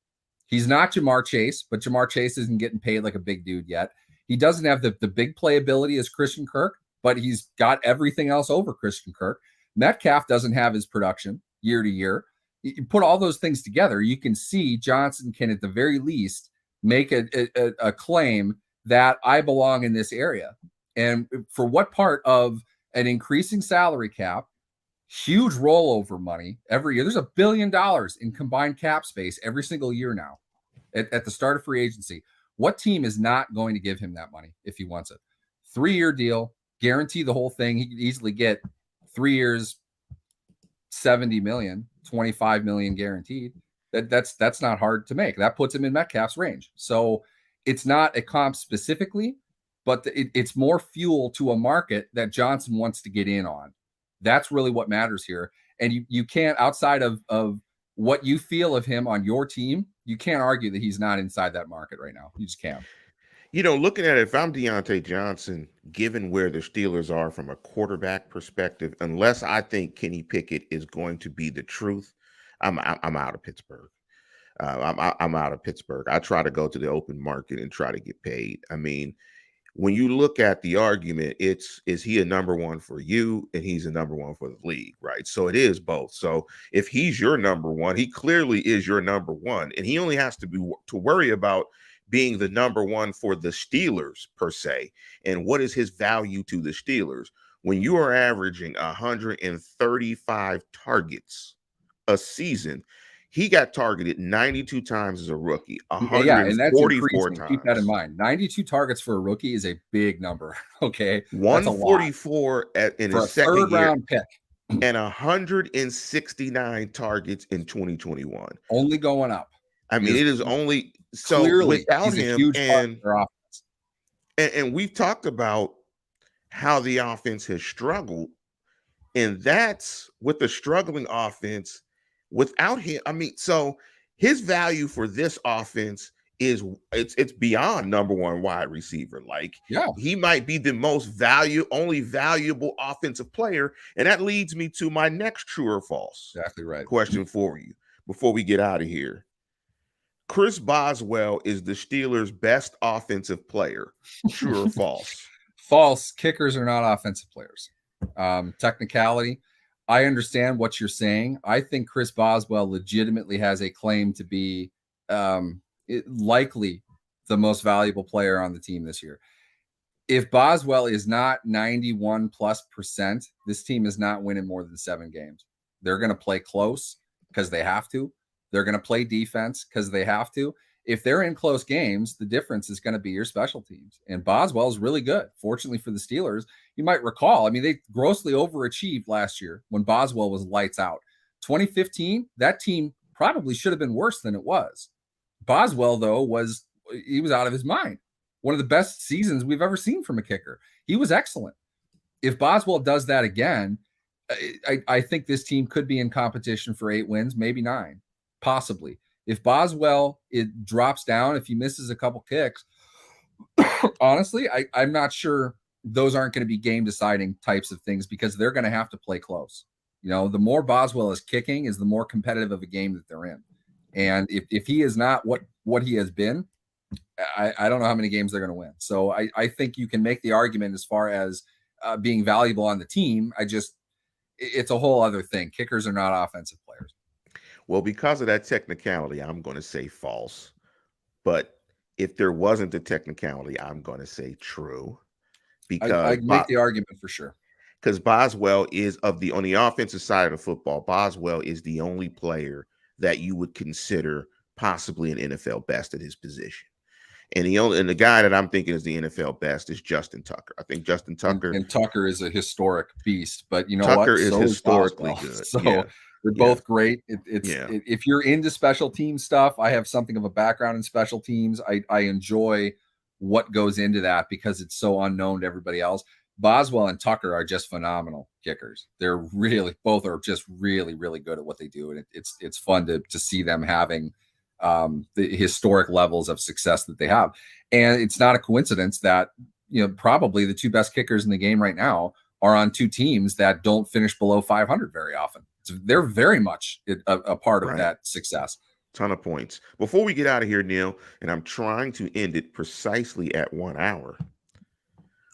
He's not Jamar Chase, but Jamar Chase isn't getting paid like a big dude yet. He doesn't have the big playability as Christian Kirk, but he's got everything else over Christian Kirk. Metcalf doesn't have his production year to year. You put all those things together, you can see Johnson can at the very least make a claim that I belong in this area. And for what part of an increasing salary cap, huge rollover money every year. There's $1 billion in combined cap space every single year now at the start of free agency. What team is not going to give him that money if he wants it? 3-year deal, guarantee the whole thing. He could easily get 3 years, 70 million, 25 million guaranteed. That's not hard to make. That puts him in Metcalf's range. So it's not a comp specifically, but it's more fuel to a market that Johnson wants to get in on. That's really what matters here. And you can't, outside of what you feel of him on your team, you can't argue that he's not inside that market right now. You just can't. You know, looking at it, if I'm Deontay Johnson, given where the Steelers are from a quarterback perspective, unless I think Kenny Pickett is going to be the truth, I'm out of Pittsburgh. I'm out of Pittsburgh. I try to go to the open market and try to get paid. I mean, when you look at the argument, is he a number one for you and he's a number one for the league, right? So it is both. So if he's your number one, he clearly is your number one, and he only has to worry about being the number one for the Steelers per se. And what is his value to the Steelers? When you are averaging 135 targets a season, he got targeted 92 times as a rookie, Yeah, and that's 144 increasing. times. Keep that in mind. 92 targets for a rookie is a big number. Okay, 144 in for his a second third year, round pick, and 169 targets in 2021. only going up. I mean, it is only so clearly without he's him, a huge part of their offense. And we've talked about how the offense has struggled, and that's with the struggling offense. Without him, I mean, so his value for this offense is it's beyond number one wide receiver. Like, Yeah, he might be the only valuable offensive player, and that leads me to my next true or false exactly right question for you before we get out of here. Chris Boswell is the Steelers' best offensive player. True or false? False. Kickers are not offensive players. Technicality. I understand what you're saying. I think Chris Boswell legitimately has a claim to be likely the most valuable player on the team this year. If Boswell is not 91+%, this team is not winning more than 7 games. They're going to play close because they have to. They're going to play defense because they have to. If they're in close games, the difference is going to be your special teams. And Boswell is really good. Fortunately for the Steelers, you might recall, I mean, they grossly overachieved last year when Boswell was lights out. 2015, that team probably should have been worse than it was. Boswell, though, was out of his mind. One of the best seasons we've ever seen from a kicker. He was excellent. If Boswell does that again, I think this team could be in competition for 8 wins, maybe 9, possibly. If Boswell drops down, if he misses a couple kicks, honestly, I'm not sure those aren't going to be game-deciding types of things because they're going to have to play close. You know, the more Boswell is kicking is the more competitive of a game that they're in. And if he is not what he has been, I don't know how many games they're going to win. So I think you can make the argument as far as being valuable on the team. It's a whole other thing. Kickers are not offensive players. Well, because of that technicality, I'm going to say false. But if there wasn't a technicality, I'm going to say true. Because I make the argument for sure. Because Boswell is on the offensive side of the football, Boswell is the only player that you would consider possibly an NFL best at his position. And the guy that I'm thinking is the NFL best is Justin Tucker. I think Justin Tucker and Tucker is a historic beast, but you know Tucker what? is historically good. So they're both great. If you're into special team stuff, I have something of a background in special teams. I enjoy what goes into that because it's so unknown to everybody else. Boswell and Tucker are just phenomenal kickers. They're both are just really, really good at what they do, and it's fun to see them having the historic levels of success that they have. And it's not a coincidence that, you know, probably the 2 best kickers in the game right now are on 2 teams that don't finish below 500 very often. So they're very much a part of that success. Ton of points. Before we get out of here, Neil, and I'm trying to end it precisely at 1 hour.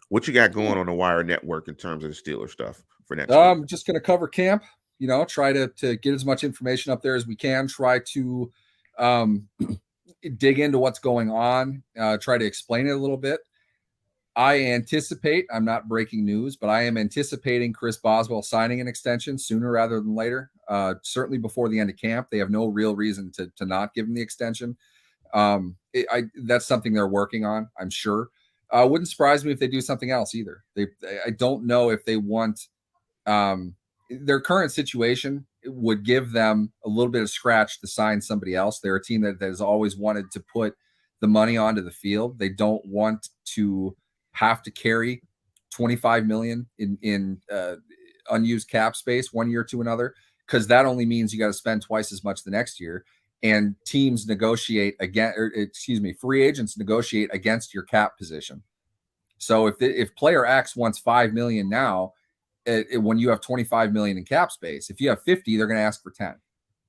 What you got going on the Wire Network in terms of the Steelers stuff for next week? I'm just going to cover camp, you know, try to get as much information up there as we can, try to dig into what's going on, try to explain it a little bit. I'm not breaking news, but I am anticipating Chris Boswell signing an extension sooner rather than later, certainly before the end of camp. They have no real reason to not give him the extension. That's something they're working on, I'm sure. Wouldn't surprise me if they do something else either. I don't know if they want their current situation would give them a little bit of scratch to sign somebody else. They're a team that has always wanted to put the money onto the field. They don't want to have to carry $25 million in unused cap space 1 year to another, because that only means you got to spend twice as much the next year. And teams free agents negotiate against your cap position. So if player X wants $5 million now, when you have $25 million in cap space, if you have 50, they're going to ask for 10.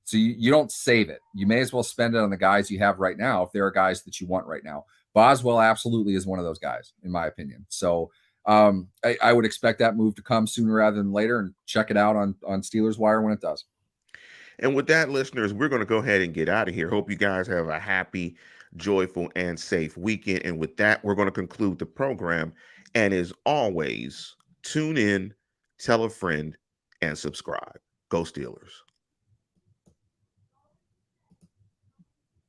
So you don't save it. You may as well spend it on the guys you have right now if there are guys that you want right now. Boswell absolutely is one of those guys, in my opinion. So I would expect that move to come sooner rather than later, and check it out on Steelers Wire when it does. And with that, listeners, we're going to go ahead and get out of here. Hope you guys have a happy, joyful, and safe weekend. And with that, we're going to conclude the program. And as always, tune in, tell a friend, and subscribe. Go Steelers.